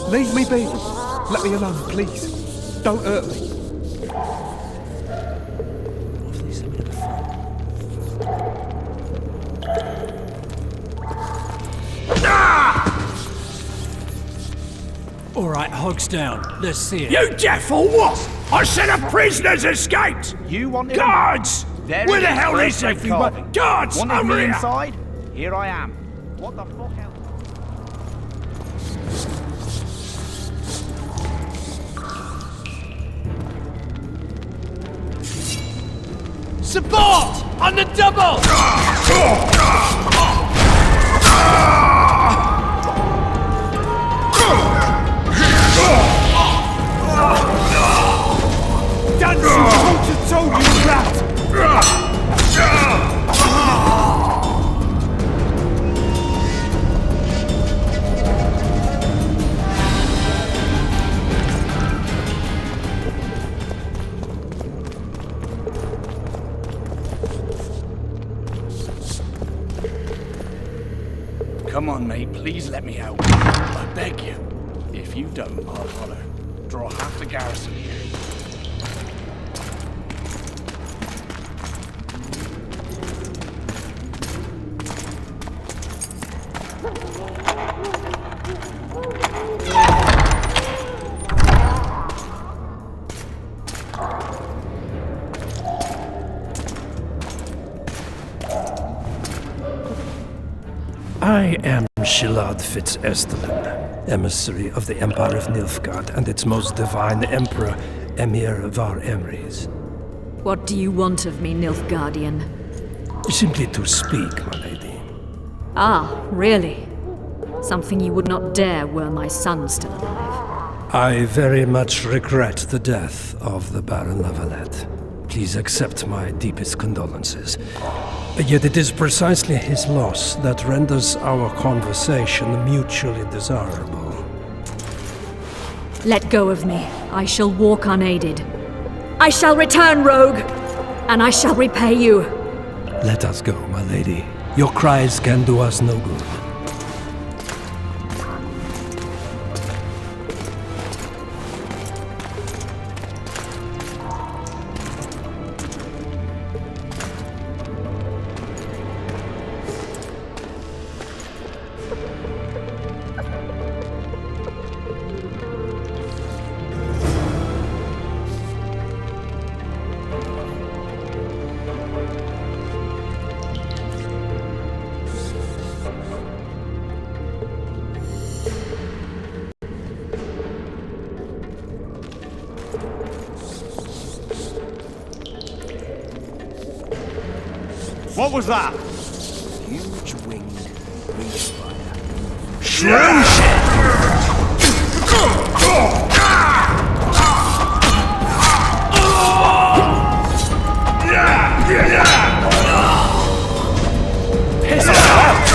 Leave me be. Let me alone, please. Don't hurt me. All right, hogs down. Let's see it. You deaf or what? I said a prisoner's escaped! You wanted Guards! There Where it the is, hell first is rate everyone? carving. Guards, Wanted over me here! inside? Here I am. What the fuck else? Support! On the double! Dancing toe-to-toe, you rat! Come on, mate, please let me out. I beg you. If you don't, I'll holler. Draw half the garrison here. I am Shilad Fitz-Estelen, emissary of the Empire of Nilfgaard and its most divine Emperor, Emir Var Emrys. What do you want of me, Nilfgaardian? Simply to speak, my lady. Ah, really? Something you would not dare were my son still alive. I very much regret the death of the Baron Lavalette. Please accept my deepest condolences. Yet it is precisely his loss that renders our conversation mutually desirable. Let go of me. I shall walk unaided. I shall return, rogue! And I shall repay you. Let us go, my lady. Your cries can do us no good. What was that? Huge winged wing spider. Piss off!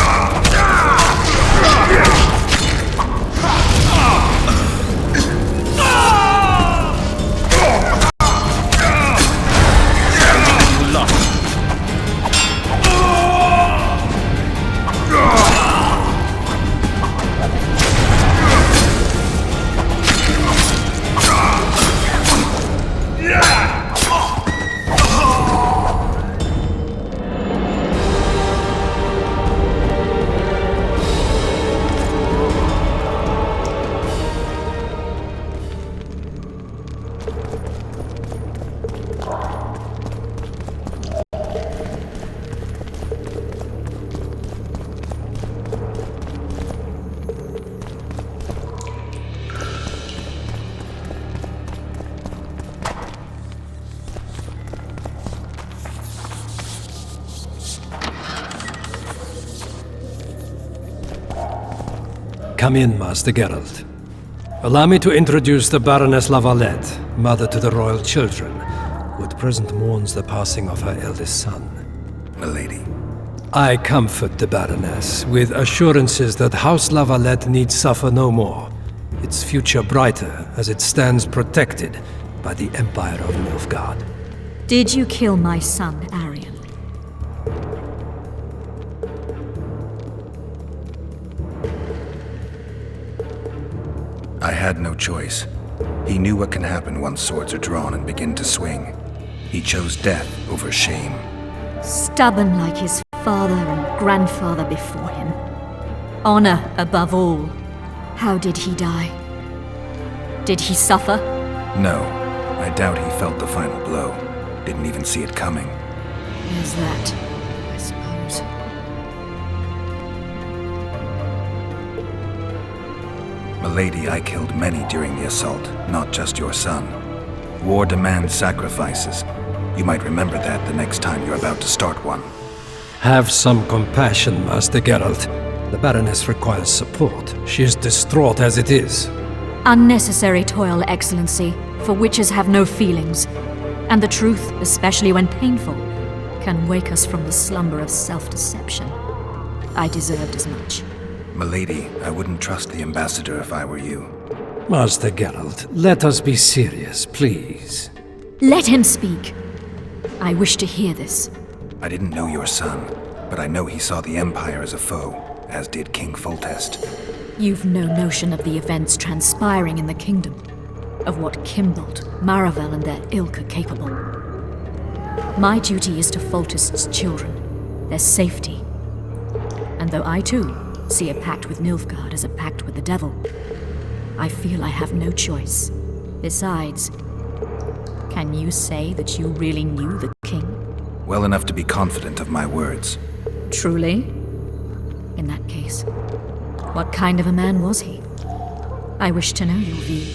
Come in, Master Geralt. Allow me to introduce the Baroness Lavalette, mother to the royal children, who at present mourns the passing of her eldest son. Milady. I comfort the Baroness with assurances that House Lavalette need suffer no more, its future brighter as it stands protected by the Empire of Nilfgaard. Did you kill my son, Arion? had no choice. He knew what can happen once swords are drawn and begin to swing. He chose death over shame. Stubborn like his father and grandfather before him. Honor above all. How did he die? Did he suffer? No, I doubt he felt the final blow. Didn't even see it coming. There's that, I suppose. Milady, I killed many during the assault, not just your son. War demands sacrifices. You might remember that the next time you're about to start one. Have some compassion, Master Geralt. The Baroness requires support. She is distraught as it is. Unnecessary toil, Excellency, for witches have no feelings. And the truth, especially when painful, can wake us from the slumber of self-deception. I deserved as much. Milady, I wouldn't trust the ambassador if I were you. Master Geralt, let us be serious, please. Let him speak. I wish to hear this. I didn't know your son, but I know he saw the Empire as a foe, as did King Foltest. You've no notion of the events transpiring in the kingdom, of what Kimbolt, Maravel, and their ilk are capable. My duty is to Foltest's children, their safety. And though I too see a pact with Nilfgaard as a pact with the devil, I feel I have no choice. Besides, can you say that you really knew the king? Well enough to be confident of my words. Truly? In that case, what kind of a man was he? I wish to know your view.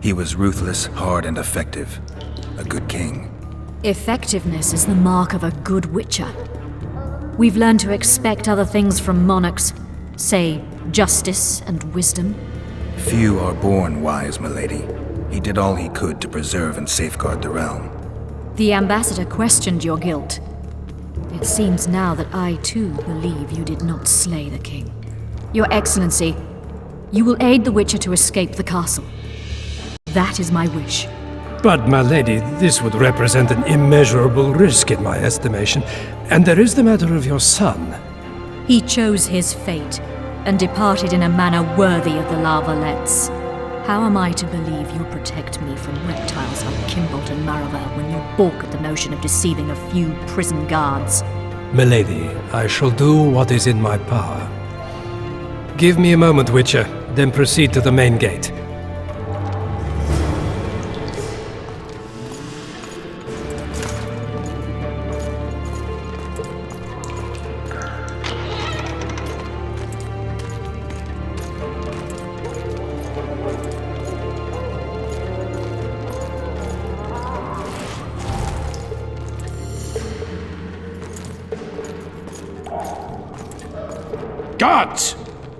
He was ruthless, hard, and effective. A good king. Effectiveness is the mark of a good witcher. We've learned to expect other things from monarchs, say, justice and wisdom. Few are born wise, milady. He did all he could to preserve and safeguard the realm. The ambassador questioned your guilt. It seems now that I too believe you did not slay the king. Your Excellency, you will aid the witcher to escape the castle. That is my wish. But, my lady, this would represent an immeasurable risk in my estimation. And there is the matter of your son. He chose his fate and departed in a manner worthy of the La Valettes. How am I to believe you'll protect me from reptiles like Kimbolt and Maravel when you balk at the notion of deceiving a few prison guards? Milady, I shall do what is in my power. Give me a moment, Witcher, then proceed to the main gate. Guards!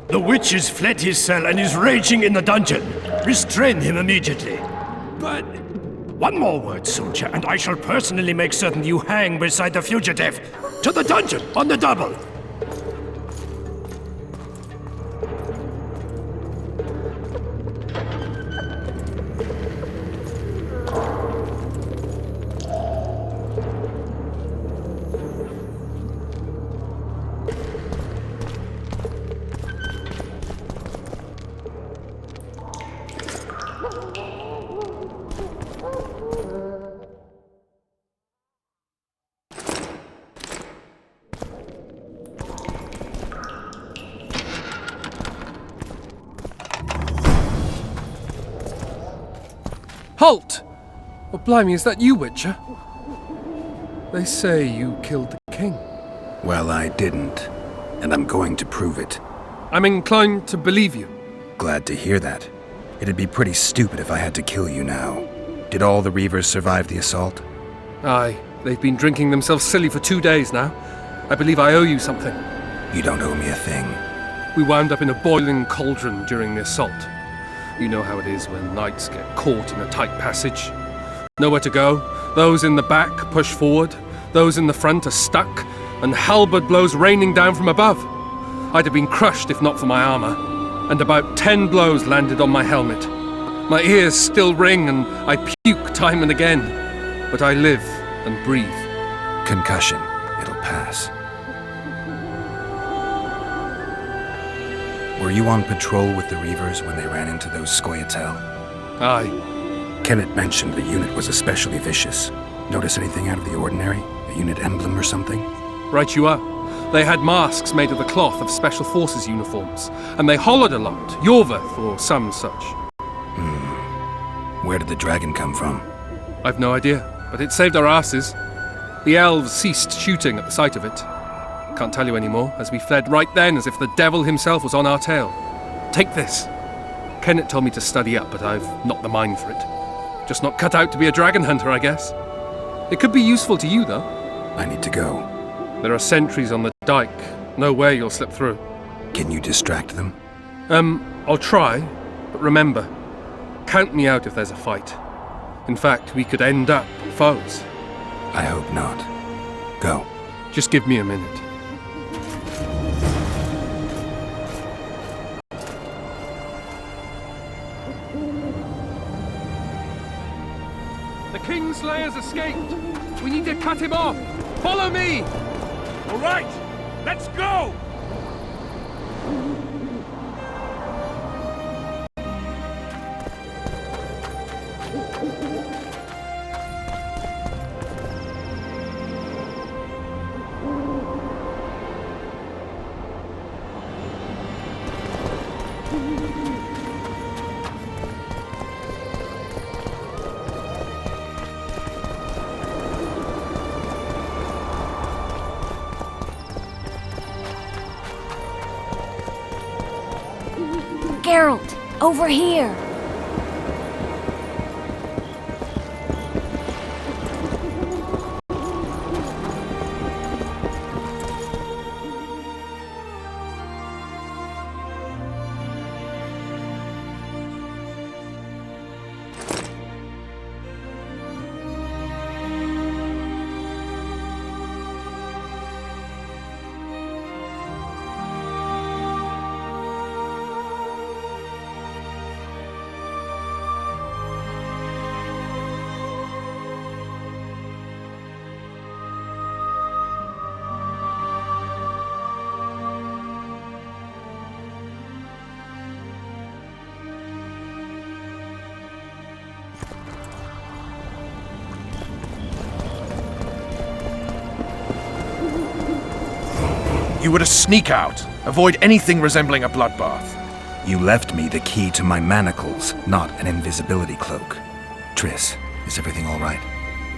The witch has fled his cell and is raging in the dungeon. Restrain him immediately. But one more word, soldier, and I shall personally make certain you hang beside the fugitive. To the dungeon, on the double! Halt! Oh, blimey, is that you, Witcher? They say you killed the king. Well, I didn't. And I'm going to prove it. I'm inclined to believe you. Glad to hear that. It'd be pretty stupid if I had to kill you now. Did all the Reavers survive the assault? Aye, they've been drinking themselves silly for 2 days now. I believe I owe you something. You don't owe me a thing. We wound up in a boiling cauldron during the assault. You know how it is when knights get caught in a tight passage. Nowhere to go. Those in the back push forward. Those in the front are stuck. And halberd blows raining down from above. I'd have been crushed if not for my armor, and about 10 blows landed on my helmet. My ears still ring and I puke time and again, but I live and breathe. Concussion. It'll pass. Were you on patrol with the Reavers when they ran into those Scoia'tael? Aye. Kenneth mentioned the unit was especially vicious. Notice anything out of the ordinary? A unit emblem or something? Right you are. They had masks made of the cloth of Special Forces uniforms, and they hollered a lot, Yorveth or some such. Where did the dragon come from? I've no idea, but it saved our asses. The elves ceased shooting at the sight of it. Can't tell you anymore, as we fled right then as if the devil himself was on our tail. Take this. Kenneth told me to study up, but I've not the mind for it. Just not cut out to be a dragon hunter, I guess. It could be useful to you, though. I need to go. There are sentries on the dike. No way you'll slip through. Can you distract them? I'll try, but remember, count me out if there's a fight. In fact, we could end up foes. I hope not. Go. Just give me a minute. The Kingslayer's escaped! We need to cut him off! Follow me! All right, let's go! Geralt, over here! You were to sneak out. Avoid anything resembling a bloodbath. You left me the key to my manacles, not an invisibility cloak. Triss, is everything all right?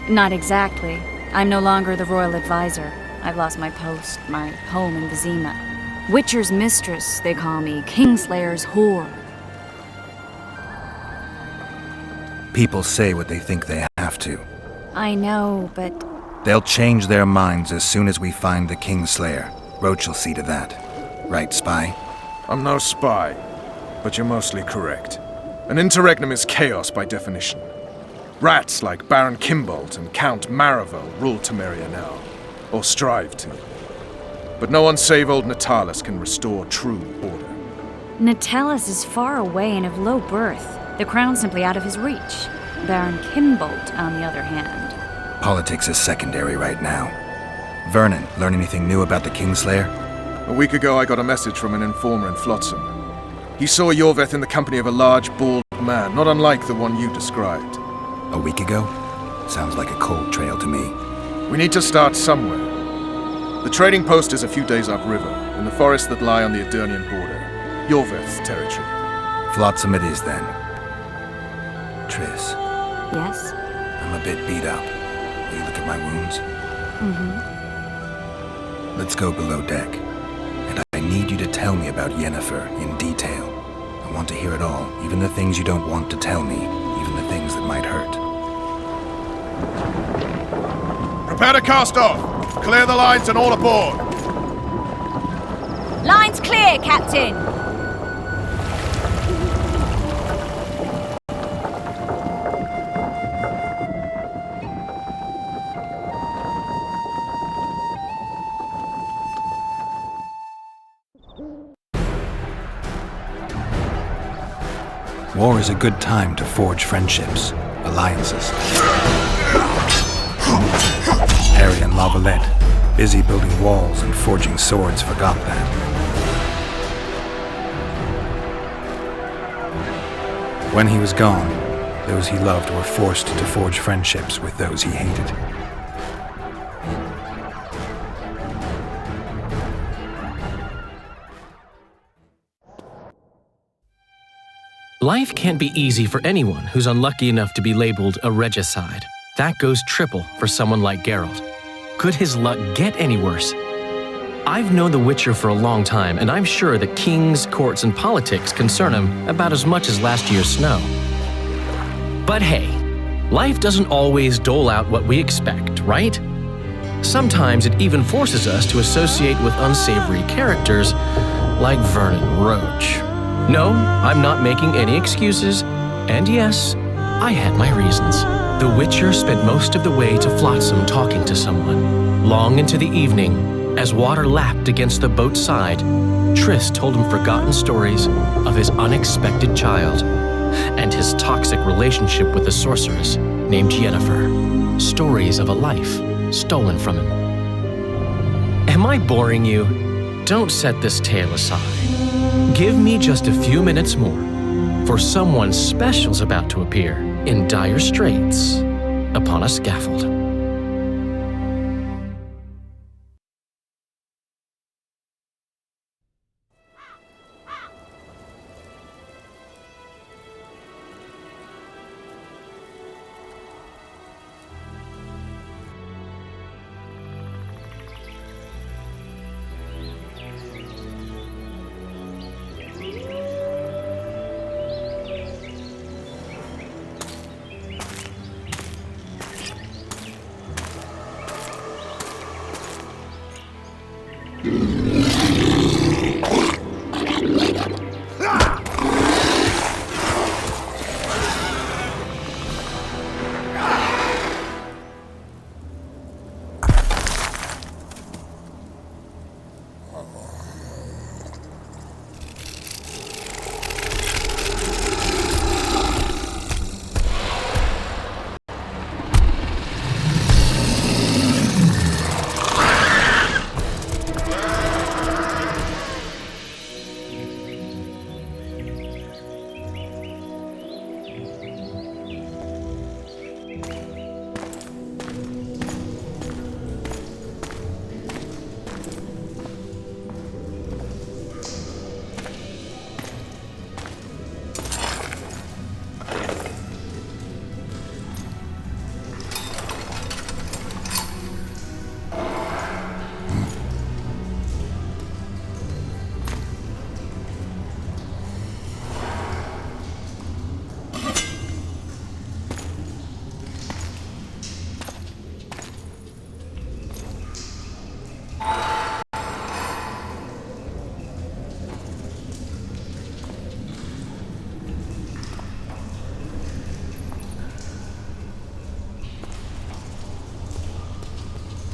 Not exactly. I'm no longer the royal advisor. I've lost my post, my home in Vizima. Witcher's mistress, they call me. Kingslayer's whore. People say what they think they have to. I know, but They'll change their minds as soon as we find the Kingslayer. Roach will see to that. Right, Spy? I'm no spy, but you're mostly correct. An interregnum is chaos by definition. Rats like Baron Kimbolt and Count Maravel rule Temeria now, or strive to. But no one save old Natalis can restore true order. Natalis is far away and of low birth. The crown's simply out of his reach. Baron Kimbolt, on the other hand. Politics is secondary right now. Vernon, learn anything new about the Kingslayer? A week ago I got a message from an informer in Flotsam. He saw Yorveth in the company of a large, bald man, not unlike the one you described. A week ago? Sounds like a cold trail to me. We need to start somewhere. The trading post is a few days upriver, in the forests that lie on the Aedirnian border. Yorveth's territory. Flotsam it is then. Triss, Yes? I'm a bit beat up. Will you look at my wounds? Let's go below deck. And I need you to tell me about Yennefer in detail. I want to hear it all, even the things you don't want to tell me, even the things that might hurt. Prepare to cast off! Clear the lines and all aboard! Line's clear, Captain! War is a good time to forge friendships, alliances. Harry and Lavalette, busy building walls and forging swords, forgot that. When he was gone, those he loved were forced to forge friendships with those he hated. Life can't be easy for anyone who's unlucky enough to be labeled a regicide. That goes triple for someone like Geralt. Could his luck get any worse? I've known The Witcher for a long time, and I'm sure that kings, courts, and politics concern him about as much as last year's snow. But hey, life doesn't always dole out what we expect, right? Sometimes it even forces us to associate with unsavory characters like Vernon Roach. No, I'm not making any excuses, and yes, I had my reasons. The Witcher spent most of the way to Flotsam talking to someone. Long into the evening, as water lapped against the boat's side, Triss told him forgotten stories of his unexpected child and his toxic relationship with a sorceress named Yennefer. Stories of a life stolen from him. Am I boring you? Don't set this tale aside. Give me just a few minutes more, for someone special's about to appear in dire straits upon a scaffold.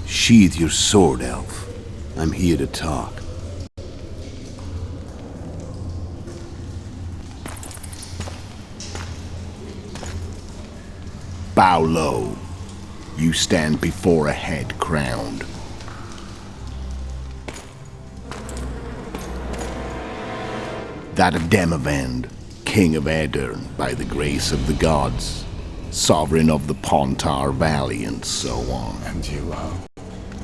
Sheathe your sword, elf. I'm here to talk. Bow low. You stand before a head crowned. That of Demavend, King of Aedirn, by the grace of the gods, sovereign of the Pontar Valley, and so on. And you are?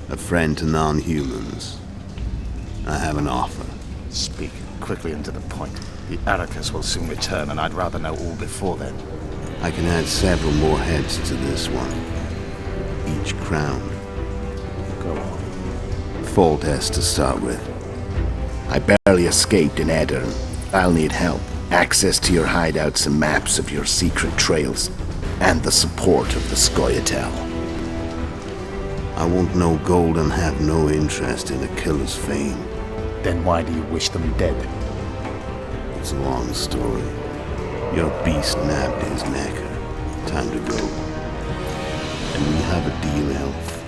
A friend to non-humans. I have an offer. Speak quickly and to the point. The Arrakis will soon return, and I'd rather know all before then. I can add several more heads to this one. Each crowned. Go on. Foltest to start with. I barely escaped in Aedirn. I'll need help. Access to your hideouts and maps of your secret trails. And the support of the Scoia'tael. I want no gold and have no interest in a killer's fame. Then why do you wish them dead? It's a long story. Your beast nabbed his neck. Time to go. And we have a deal, elf.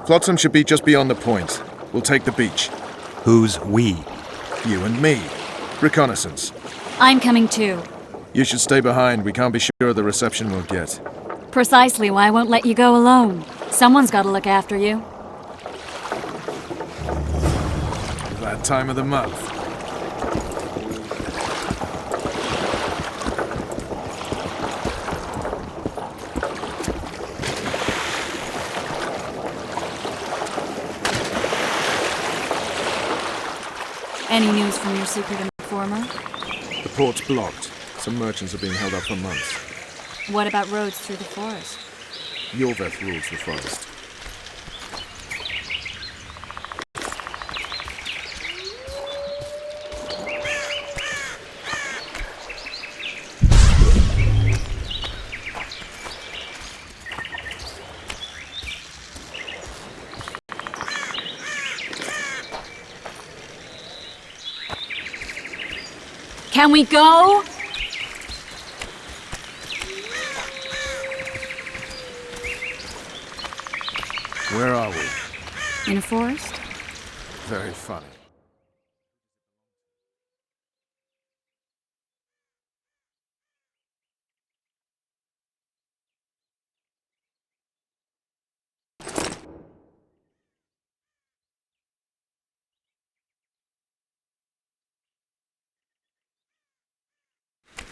Flotsam should be just beyond the point. We'll take the beach. Who's we? You and me. Reconnaissance. I'm coming too. You should stay behind. We can't be sure of the reception we'll get. Precisely why I won't let you go alone. Someone's got to look after you. That time of the month. Any news from your secret informer? The port's blocked. Some merchants are being held up for months. What about roads through the forest? Yorveth rules the forest. Can we go? Where are we? In a forest? Very funny.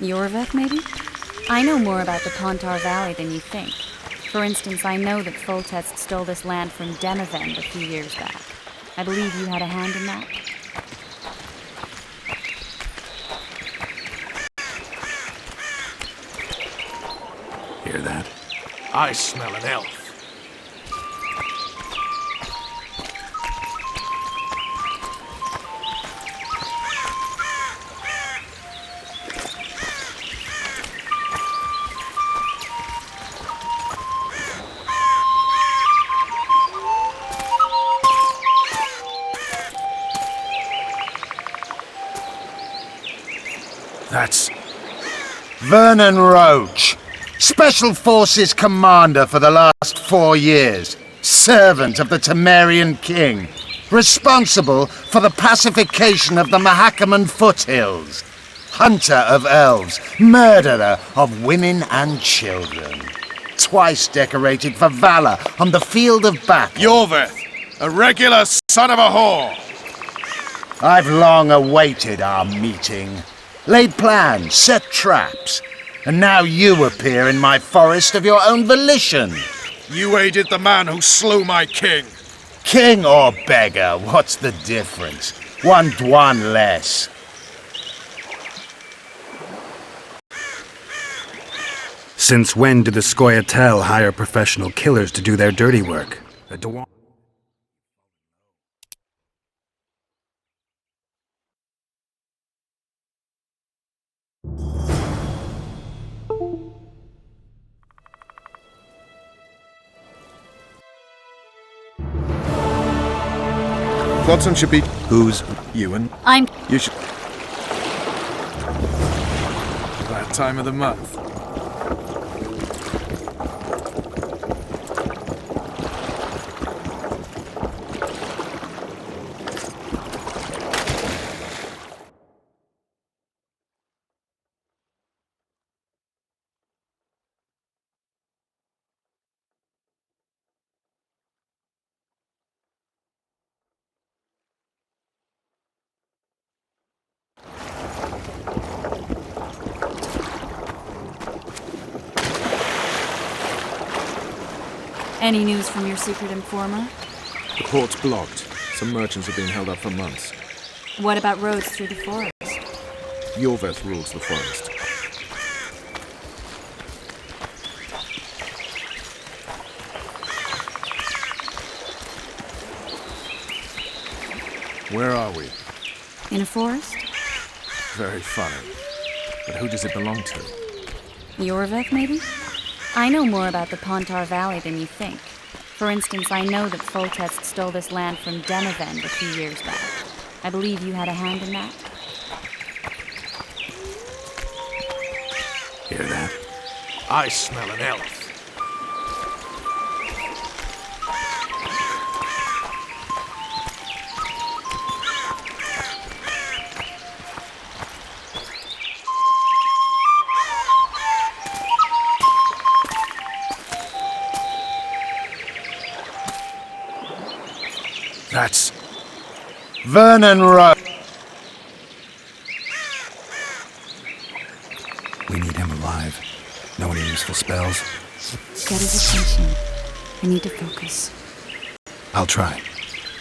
Yorveth, maybe? I know more about the Pontar Valley than you think. For instance, I know that Foltest stole this land from Demavend a few years back. I believe you had a hand in that. Hear that? I smell an elf. That's... Vernon Roach, Special Forces Commander for the last 4 years, servant of the Temerian King, responsible for the pacification of the Mahakaman foothills, hunter of elves, murderer of women and children, twice decorated for valor on the field of battle. Yorveth, a regular son of a whore! I've long awaited our meeting. Laid plans, set traps, and now you appear in my forest of your own volition. You aided the man who slew my king. King or beggar, what's the difference? One Dwan less. Since when do the Scoia'tael hire professional killers to do their dirty work? A Dwan. Flotsam should be... Who's... You and... I'm... You should... That time of the month. Any news from your secret informer? The port's blocked. Some merchants are being held up for months. What about roads through the forest? Yorveth rules the forest. Where are we? In a forest? Very funny. But who does it belong to? Yorveth, maybe? I know more about the Pontar Valley than you think. For instance, I know that Foltest stole this land from Demavend a few years back. I believe you had a hand in that. Hear that? I smell an elf. That's... Vernon Roach. We need him alive. No any useful spells? Get his attention. I need to focus. I'll try.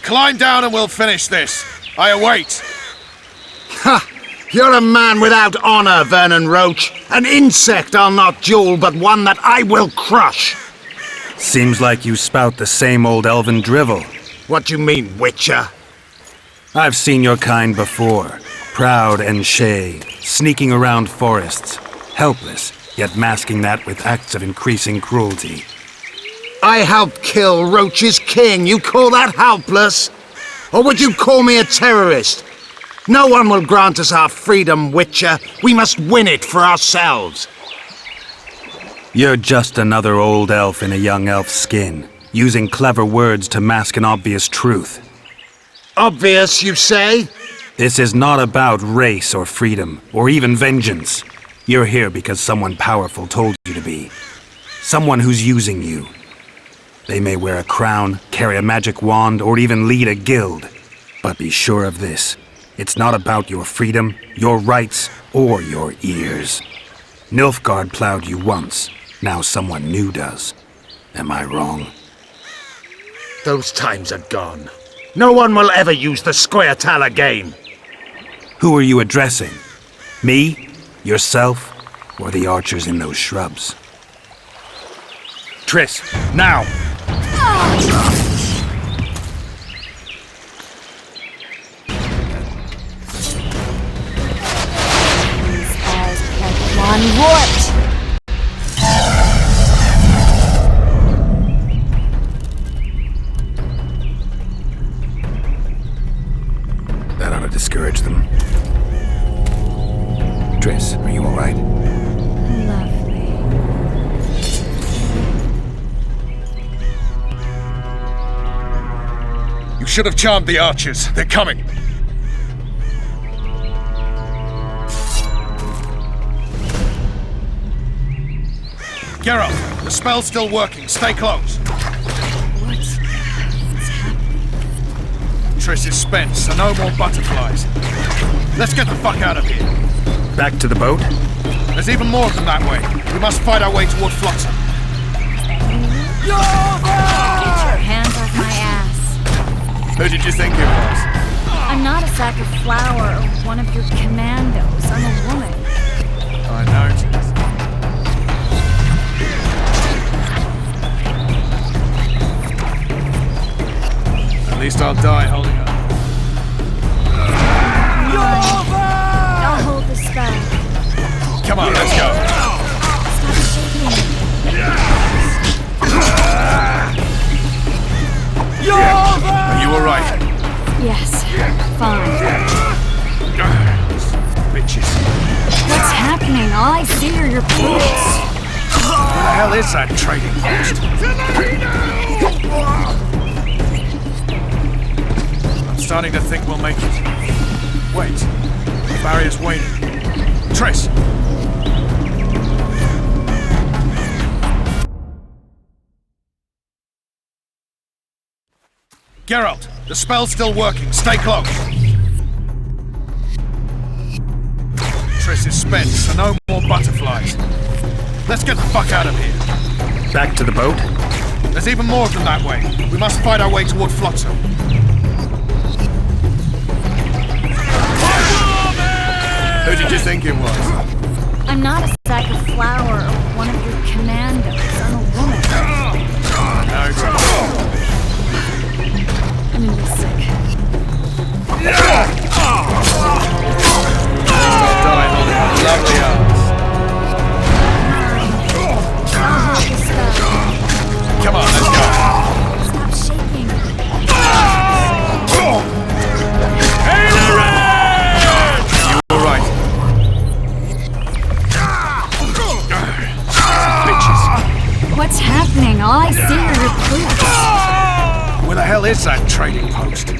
Climb down and we'll finish this. I await. Ha! You're a man without honor, Vernon Roach. An insect I'll not duel, but one that I will crush. Seems like you spout the same old elven drivel. What do you mean, Witcher? I've seen your kind before. Proud and shay, sneaking around forests. Helpless, yet masking that with acts of increasing cruelty. I helped kill Roach's king. You call that helpless? Or would you call me a terrorist? No one will grant us our freedom, Witcher. We must win it for ourselves. You're just another old elf in a young elf's skin, using clever words to mask an obvious truth. Obvious, you say? This is not about race or freedom, or even vengeance. You're here because someone powerful told you to be. Someone who's using you. They may wear a crown, carry a magic wand, or even lead a guild. But be sure of this. It's not about your freedom, your rights, or your ears. Nilfgaard plowed you once. Now someone new does. Am I wrong? Those times are gone. No one will ever use the Scoia'tael again. Who are you addressing? Me? Yourself? Or the archers in those shrubs? Triss, now! One warped! That ought to discourage them. Triss, are you all right? Lovely. You should have charmed the archers. They're coming. Geralt, the spell's still working. Stay close. What's happening? Triss is spent, so no more butterflies. Let's get the fuck out of here. Back to the boat? There's even more of them that way. We must fight our way toward Flotsam. Get your hands off my ass. Who did you think it was? I'm not a sack of flour or one of your commandos. I'm a woman. I noticed. At least I'll die holding her. I'll hold the spell. Come on, let's go. Stop shaking. Are you alright? Yes, fine. Bitches. What's happening? All I see are your boots. Where the hell is that trading post? I'm starting to think we'll make it. Wait. The barrier's waiting. Triss! Geralt, the spell's still working. Stay close. Triss is spent, so no more butterflies. Let's get the fuck out of here. Back to the boat? There's even more of them that way. We must fight our way toward Flotsam. Who did you think it was? I'm not a sack of flour or one of your commandos. I'm a woman. No, it's I'm gonna be sick. die holding a lovely arms. I'll hold the spell. Come on, let's go. Stop shaking. You were right. Bitches. What's happening? All I see are your boots. Where the hell is that trading post?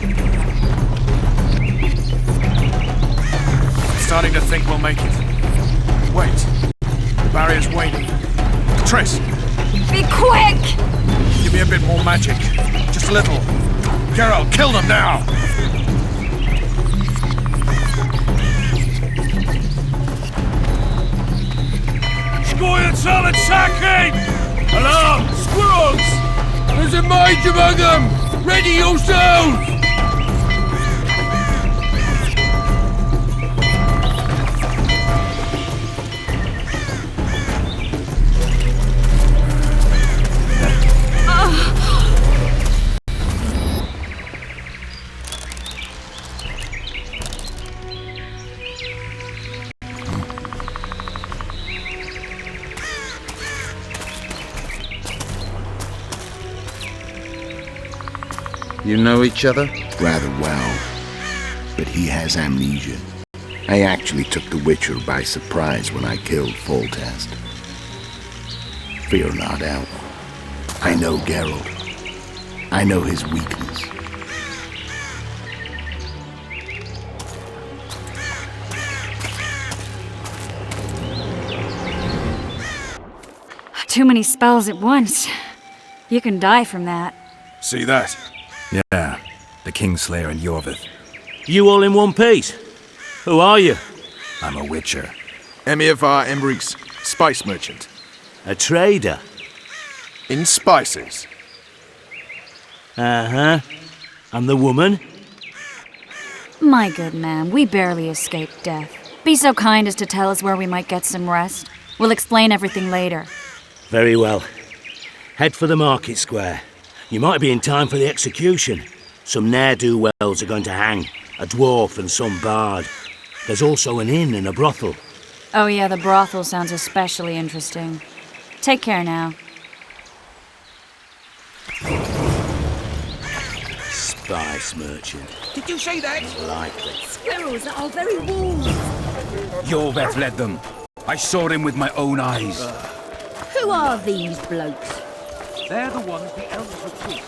I'm starting to think we'll make it. Wait. The barrier's waiting. Triss, Be quick! give me a bit more magic. Just a little. Geralt, kill them now! Scoil solid sacking! Alarm! Squirrels! There's a mage among them! Ready yourselves! You know each other? Rather well. But he has amnesia. I actually took the Witcher by surprise when I killed Foltest. Fear not, Elf. I know Geralt. I know his weakness. Too many spells at once. You can die from that. See that? Yeah, the Kingslayer and Yorvith. You all in one piece? Who are you? I'm a Witcher. Emir var Emreek's spice merchant. A trader? In spices. Uh-huh. And the woman? My good man, we barely escaped death. Be so kind as to tell us where we might get some rest. We'll explain everything later. Very well. Head for the market square. You might be in time for the execution. Some ne'er-do-wells are going to hang. A dwarf and some bard. There's also an inn and a brothel. Oh yeah, the brothel sounds especially interesting. Take care now. Spice merchant. Did you say that? Likely. Squirrels are very warm. Yorveth led them. I saw him with my own eyes. Who are these blokes? They're the ones the elves recruit.